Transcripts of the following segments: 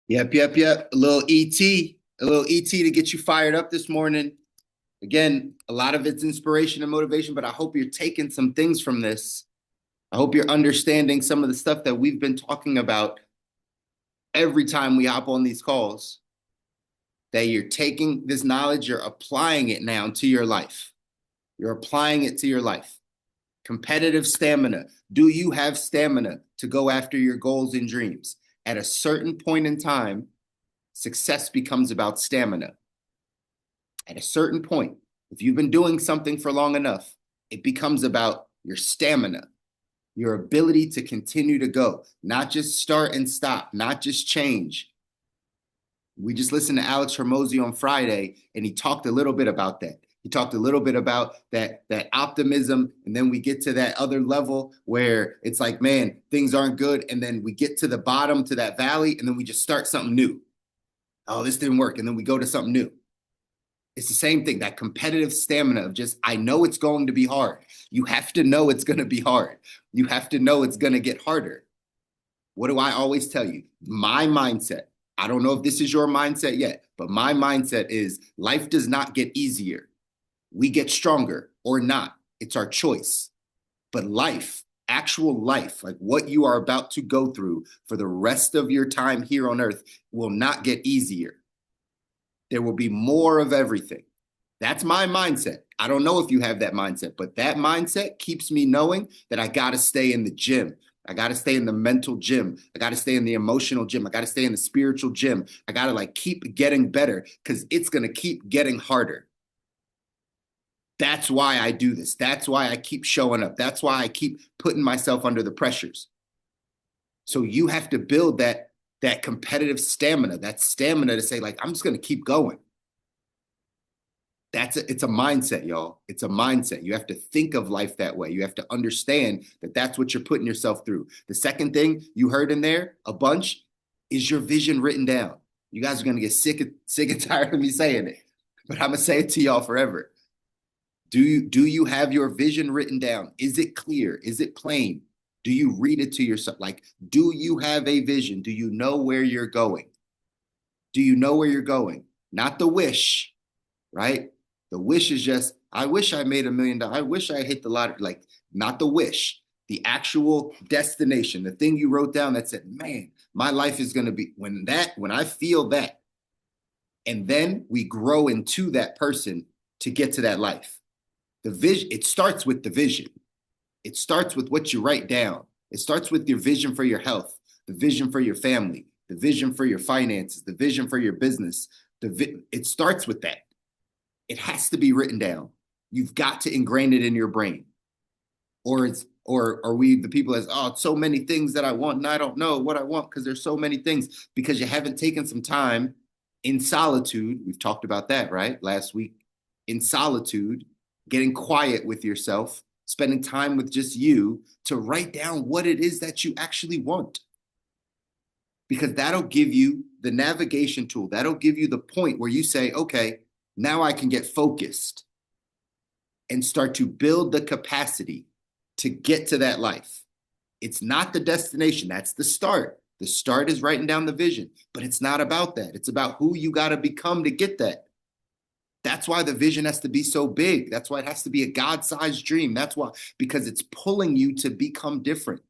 Yep. A little ET to get you fired up this morning. Again, a lot of it's inspiration and motivation, but I hope you're taking some things from this. I hope you're understanding some of the stuff that we've been talking about every time we hop on these calls, that you're taking this knowledge, you're applying it now to your life. You're applying it to your life. Competitive stamina. Do you have stamina to go after your goals and dreams? At a certain point in time, success becomes about stamina. At a certain point, if you've been doing something for long enough, it becomes about your stamina, your ability to continue to go, not just start and stop, not just change. We just listened to Alex Hormozy on Friday, and he talked a little bit about that. He talked a little bit about that optimism, and then we get to that other level where it's like, man, things aren't good, and then we get to the bottom, to that valley, and then we just start something new. Oh, this didn't work, and then we go to something new. It's the same thing, that competitive stamina of just, I know it's going to be hard. You have to know it's going to be hard. You have to know it's going to get harder. What do I always tell you? My mindset, I don't know if this is your mindset yet, but my mindset is life does not get easier. We get stronger or not. It's our choice. But life, actual life, like what you are about to go through for the rest of your time here on earth, will not get easier. There will be more of everything. That's my mindset. I don't know if you have that mindset, but that mindset keeps me knowing that I got to stay in the gym. I got to stay in the mental gym. I got to stay in the emotional gym. I got to stay in the spiritual gym. I got to keep getting better because it's going to keep getting harder. That's why I do this. That's why I keep showing up. That's why I keep putting myself under the pressures. So you have to build that competitive stamina, that stamina to say, I'm just going to keep going. It's a mindset, y'all. It's a mindset. You have to think of life that way. You have to understand that that's what you're putting yourself through. The second thing you heard in there a bunch is your vision written down. You guys are going to get sick and tired of me saying it, but I'm going to say it to y'all forever. Do you have your vision written down? Is it clear? Is it plain? Do you read it to yourself? Do you have a vision? Do you know where you're going? Do you know where you're going? Not the wish, right? The wish is just, I wish I made $1 million. I wish I hit the lottery. Not the wish, the actual destination, the thing you wrote down that said, man, my life is going to be when I feel that. And then we grow into that person to get to that life. The vision, it starts with the vision. It starts with what you write down. It starts with your vision for your health, the vision for your family, the vision for your finances, the vision for your business. It starts with that. It has to be written down. You've got to ingrain it in your brain. Or are we the people that's, oh, so many things that I want and I don't know what I want because there's so many things, because you haven't taken some time in solitude. We've talked about that, right? Last week. In solitude, getting quiet with yourself, spending time with just you to write down what it is that you actually want. Because that'll give you the navigation tool. That'll give you the point where you say, okay, now I can get focused and start to build the capacity to get to that life. It's not the destination. That's the start. The start is writing down the vision, but it's not about that. It's about who you got to become to get that. That's why the vision has to be so big. That's why it has to be a God-sized dream. That's why, because it's pulling you to become different,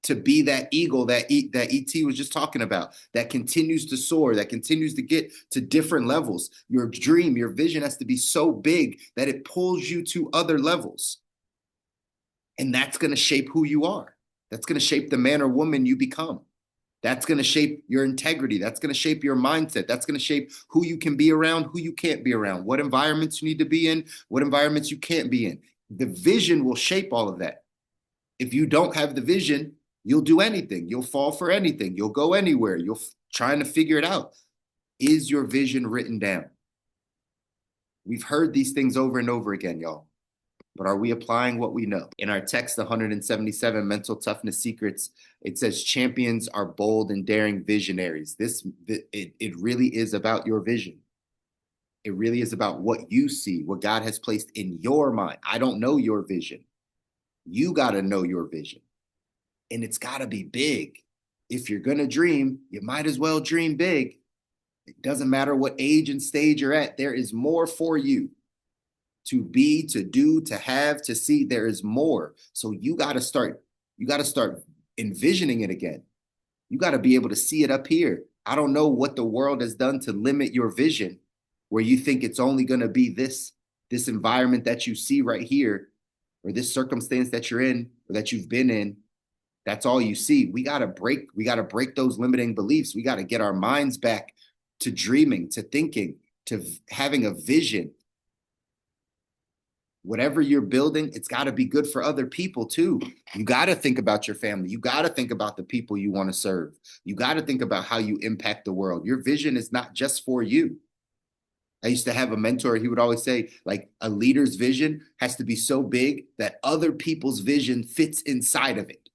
to be that eagle that ET was just talking about, that continues to soar, that continues to get to different levels. Your dream, your vision has to be so big that it pulls you to other levels. And that's going to shape who you are. That's going to shape the man or woman you become. That's going to shape your integrity. That's going to shape your mindset. That's going to shape who you can be around, who you can't be around, what environments you need to be in, what environments you can't be in. The vision will shape all of that. If you don't have the vision, you'll do anything. You'll fall for anything. You'll go anywhere. You're trying to figure it out. Is your vision written down? We've heard these things over and over again, y'all. But are we applying what we know? In our text, 177 Mental Toughness Secrets, it says champions are bold and daring visionaries. It really is about your vision. It really is about what you see, what God has placed in your mind. I don't know your vision. You got to know your vision. And it's got to be big. if you're going to dream, you might as well dream big. It doesn't matter what age and stage you're at. There is more for you to be, to do, to have, to see. There is more. So you got to start envisioning it again. You got to be able to see it up here. I don't know what the world has done to limit your vision, where you think it's only going to be this environment that you see right here, or this circumstance that you're in, or that you've been in. That's all you see. We got to break those limiting beliefs. We got to get our minds back to dreaming, to thinking, to having a vision. Whatever you're building, it's got to be good for other people too. You got to think about your family. You got to think about the people you want to serve. You got to think about how you impact the world. Your vision is not just for you. I used to have a mentor. He would always say, like, a leader's vision has to be so big that other people's vision fits inside of it.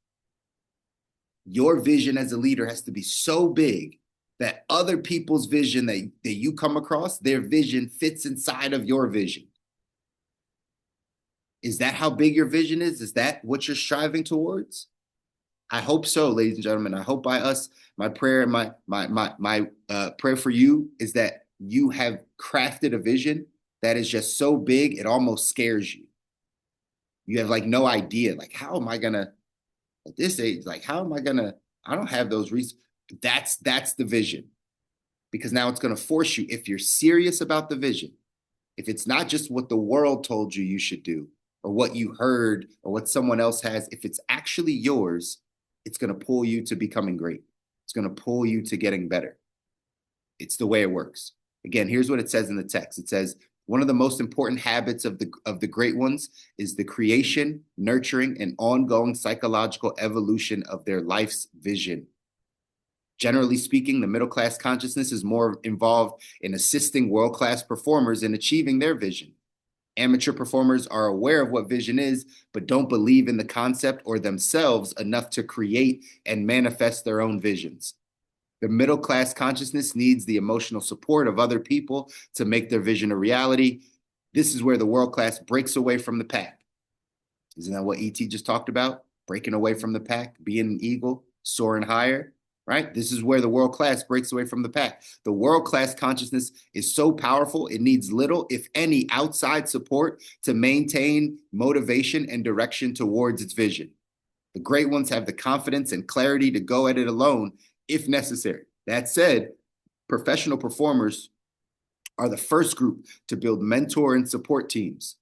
Your vision as a leader has to be so big that other people's vision that you come across, their vision fits inside of your vision. Is that how big your vision is? Is that what you're striving towards? I hope so, ladies and gentlemen. I hope by us, my prayer and my prayer for you is that you have crafted a vision that is just so big it almost scares you. You have like no idea, like, how am I gonna, at this age, like, how am I gonna? I don't have those reasons. That's the vision, because now it's gonna force you, if you're serious about the vision, if it's not just what the world told you you should do, or what you heard, or what someone else has, if it's actually yours, it's going to pull you to becoming great. It's going to pull you to getting better. It's the way it works. Again, here's what it says in the text. It says, one of the most important habits of the great ones is the creation, nurturing, and ongoing psychological evolution of their life's vision. Generally speaking, the middle-class consciousness is more involved in assisting world-class performers in achieving their vision. Amateur performers are aware of what vision is, but don't believe in the concept or themselves enough to create and manifest their own visions. The middle-class consciousness needs the emotional support of other people to make their vision a reality. This is where the world-class breaks away from the pack. Isn't that what E.T. just talked about? Breaking away from the pack, being an eagle, soaring higher. Right? This is where the world class breaks away from the pack. The world class consciousness is so powerful, it needs little, if any, outside support to maintain motivation and direction towards its vision. The great ones have the confidence and clarity to go at it alone if necessary. That said, professional performers are the first group to build mentor and support teams.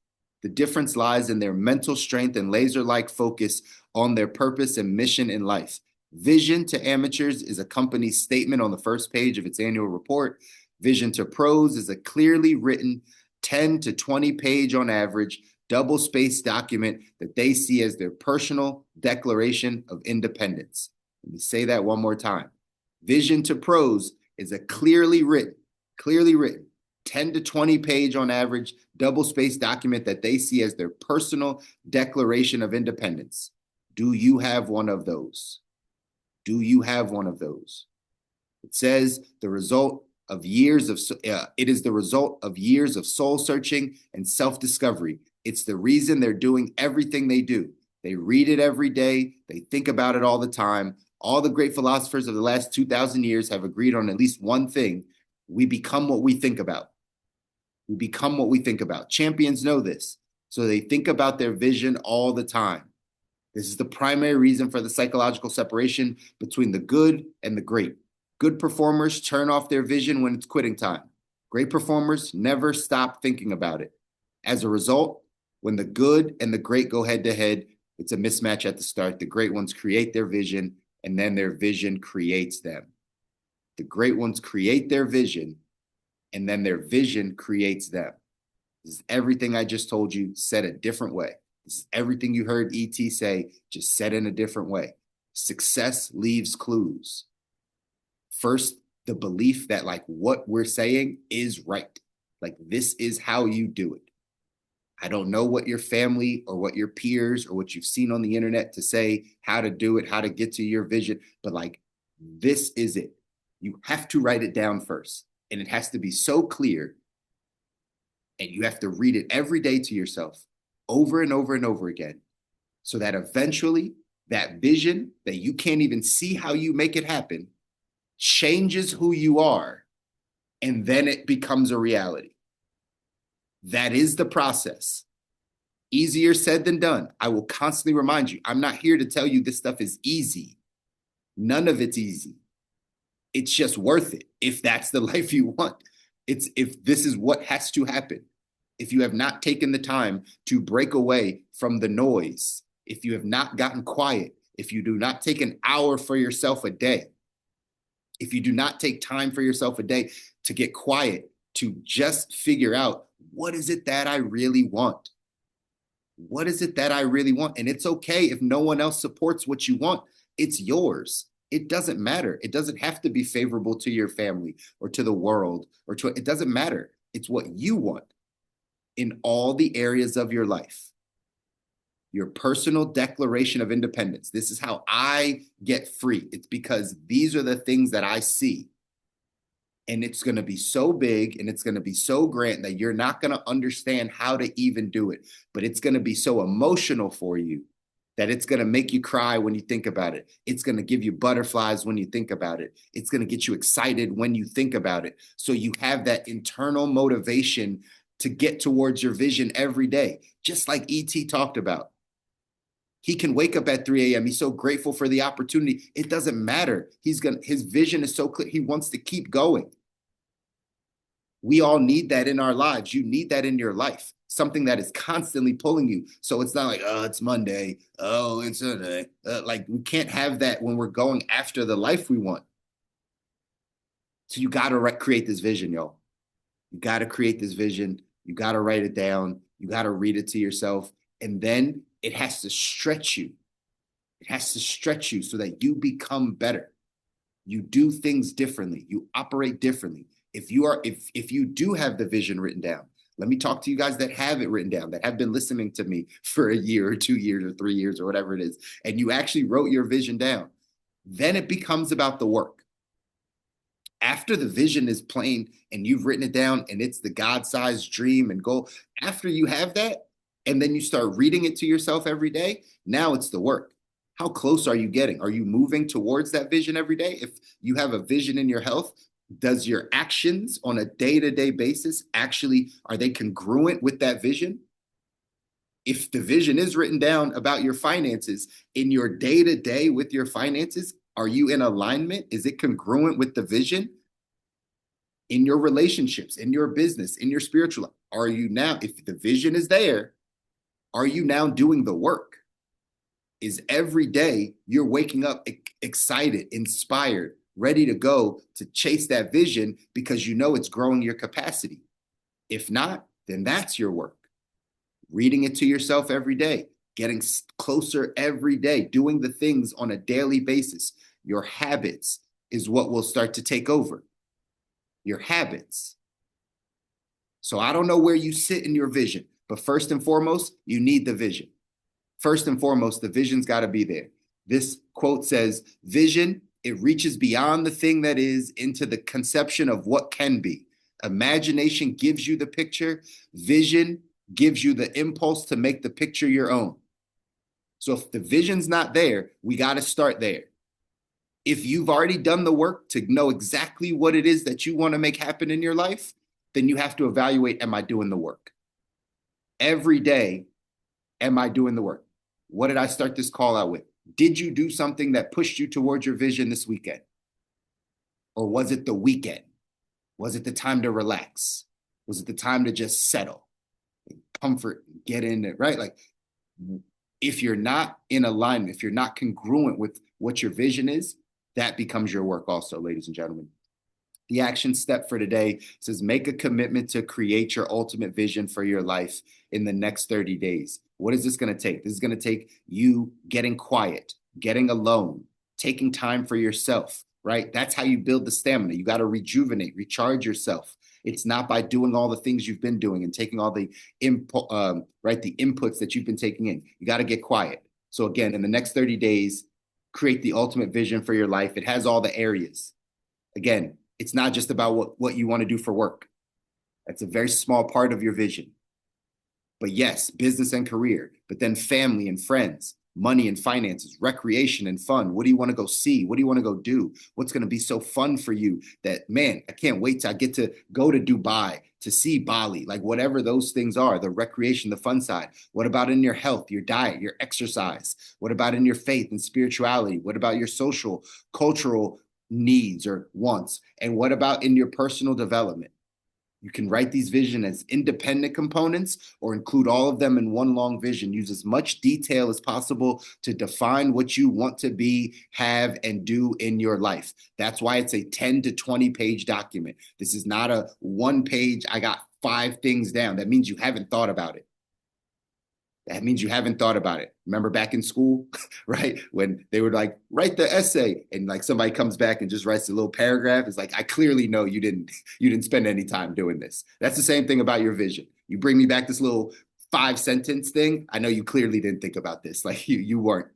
The difference lies in their mental strength and laser-like focus on their purpose and mission in life. Vision to amateurs is a company's statement on the first page of its annual report. Vision to pros is a clearly written 10 to 20 page on average double-spaced document that they see as their personal declaration of independence. Let me say that one more time. Vision to pros is a clearly written 10 to 20 page on average double-spaced document that they see as their personal declaration of independence. Do you have one of those? Do you have one of those? It says it is the result of years of soul searching and self-discovery. It's the reason they're doing everything they do. They read it every day. They think about it all the time. All the great philosophers of the last 2,000 years have agreed on at least one thing. We become what we think about. We become what we think about. Champions know this. So they think about their vision all the time. This is the primary reason for the psychological separation between the good and the great. Good performers turn off their vision when it's quitting time. Great performers never stop thinking about it. As a result, when the good and the great go head to head, it's a mismatch at the start. The great ones create their vision, and then their vision creates them. The great ones create their vision, and then their vision creates them. This is everything I just told you, said a different way. This is everything you heard E.T. say, just said in a different way. Success leaves clues. First, the belief that like what we're saying is right. Like this is how you do it. I don't know what your family or what your peers or what you've seen on the internet to say how to do it, how to get to your vision, but like this is it. You have to write it down first, and it has to be so clear, and you have to read it every day to yourself over and over and over again, so that eventually That vision that you can't even see how you make it happen changes who you are, and then it becomes a reality. That is the process. Easier said than done. I will constantly remind you, I'm not here to tell you this stuff is easy. None of it's easy. It's just worth it if that's the life you want. It's if this is what has to happen. If you have not taken the time to break away from the noise, if you have not gotten quiet, if you do not take an hour for yourself a day, if you do not take time for yourself a day to get quiet, to just figure out, what is it that I really want? What is it that I really want? And it's okay if no one else supports what you want. It's yours. It doesn't matter. It doesn't have to be favorable to your family or to the world or to it doesn't matter. It's what you want in all the areas of your life. Your personal declaration of independence. This is how I get free. It's because these are the things that I see. And it's going to be so big and it's going to be so grand that you're not going to understand how to even do it. But it's going to be so emotional for you that it's going to make you cry when you think about it. It's going to give you butterflies when you think about it. It's going to get you excited when you think about it. So you have that internal motivation to get towards your vision every day, just like E.T. talked about. He can wake up at 3 a.m. He's so grateful for the opportunity. It doesn't matter. His vision is so clear. He wants to keep going. We all need that in our lives. You need that in your life. Something that is constantly pulling you. So it's not like, oh, it's Monday. Oh, it's Sunday. Like we can't have that when we're going after the life we want. So you got to create this vision, yo. You got to create this vision. You got to write it down. You got to read it to yourself. And then it has to stretch you. It has to stretch you so that you become better. You do things differently. You operate differently. If you do have the vision written down, let me talk to you guys that have it written down, that have been listening to me for a year or 2 years or 3 years or whatever it is, and you actually wrote your vision down. Then it becomes about the work. After the vision is plain and you've written it down and it's the God-sized dream and goal, after you have that, and then you start reading it to yourself every day, now it's the work. How close are you getting? Are you moving towards that vision every day? If you have a vision in your health, does your actions on a day-to-day basis actually, are they congruent with that vision? If the vision is written down about your finances, in your day-to-day with your finances, are you in alignment? Is it congruent with the vision? In your relationships, in your business, in your spiritual life, are you now, if the vision is there, are you now doing the work? Is every day you're waking up excited, inspired, ready to go to chase that vision because you know it's growing your capacity? If not, then that's your work. Reading it to yourself every day, getting closer every day, doing the things on a daily basis. Your habits is what will start to take over. Your habits. So I don't know where you sit in your vision, but first and foremost, you need the vision. First and foremost, the vision's got to be there. This quote says, vision, it reaches beyond the thing that is into the conception of what can be. Imagination gives you the picture. Vision gives you the impulse to make the picture your own. So if the vision's not there, we got to start there. If you've already done the work to know exactly what it is that you want to make happen in your life, then you have to evaluate, am I doing the work? Every day, am I doing the work? What did I start this call out with? Did you do something that pushed you towards your vision this weekend? Or was it the weekend? Was it the time to relax? Was it the time to just settle, comfort, get in it, right? Like, if you're not in alignment, if you're not congruent with what your vision is, that becomes your work also, ladies and gentlemen. The action step for today says, make a commitment to create your ultimate vision for your life in the next 30 days. What is this going to take? This is going to take you getting quiet, getting alone, taking time for yourself, right? That's how you build the stamina. You got to rejuvenate, recharge yourself. It's not by doing all the things you've been doing and taking all the the inputs that you've been taking in. You got to get quiet. So again, in the next 30 days, create the ultimate vision for your life. It has all the areas. Again, it's not just about what you want to do for work. That's a very small part of your vision. But yes, business and career, but then family and friends. money and finances, recreation and fun. What do you want to go see? What do you want to go do? What's going to be so fun for you that, man, I can't wait till I get to go to Dubai, to see Bali, like whatever those things are, the recreation, the fun side. What about in your health, your diet, your exercise? What about in your faith and spirituality? What about your social, cultural needs or wants? And what about in your personal development? You can write these visions as independent components or include all of them in one long vision. Use as much detail as possible to define what you want to be, have, and do in your life. That's why it's a 10 to 20 page document. This is not a one page, I got 5 things down. That means you haven't thought about it. That means you haven't thought about it. Remember back in school, right? When they were like, write the essay, and like somebody comes back and just writes a little paragraph. It's like, I clearly know you didn't spend any time doing this. That's the same thing about your vision. You bring me back this little 5 sentence thing. I know you clearly didn't think about this. Like you weren't.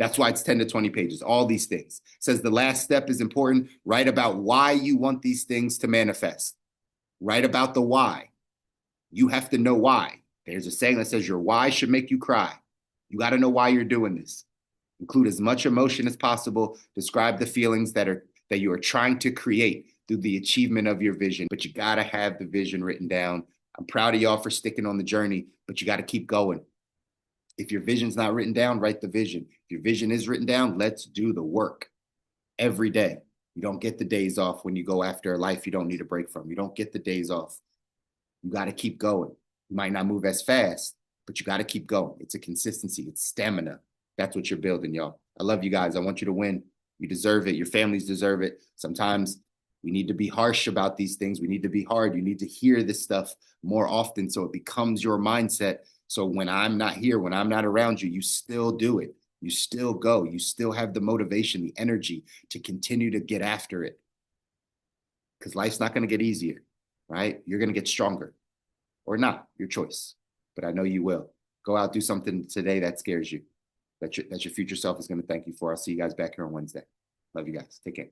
That's why it's 10 to 20 pages, all these things. It says the last step is important. Write about why you want these things to manifest. Write about the why. You have to know why. There's a saying that says your why should make you cry. You got to know why you're doing this. Include as much emotion as possible. Describe the feelings that you are trying to create through the achievement of your vision. But you got to have the vision written down. I'm proud of y'all for sticking on the journey, but you got to keep going. If your vision's not written down, write the vision. If your vision is written down, let's do the work every day. You don't get the days off when you go after a life you don't need a break from. You don't get the days off. You got to keep going. You might not move as fast, but you got to keep going. It's a consistency. It's stamina. That's what you're building, y'all. I love you guys. I want you to win. You deserve it. Your families deserve it. Sometimes we need to be harsh about these things. We need to be hard. You need to hear this stuff more often so it becomes your mindset. So when I'm not here, when I'm not around you, you still do it. You still go. You still have the motivation, the energy to continue to get after it. Because life's not going to get easier, right? You're going to get stronger. Or not, your choice. But I know you will. Go out, do something today that scares you, that your future self is going to thank you for. I'll see you guys back here on Wednesday. Love you guys. Take care.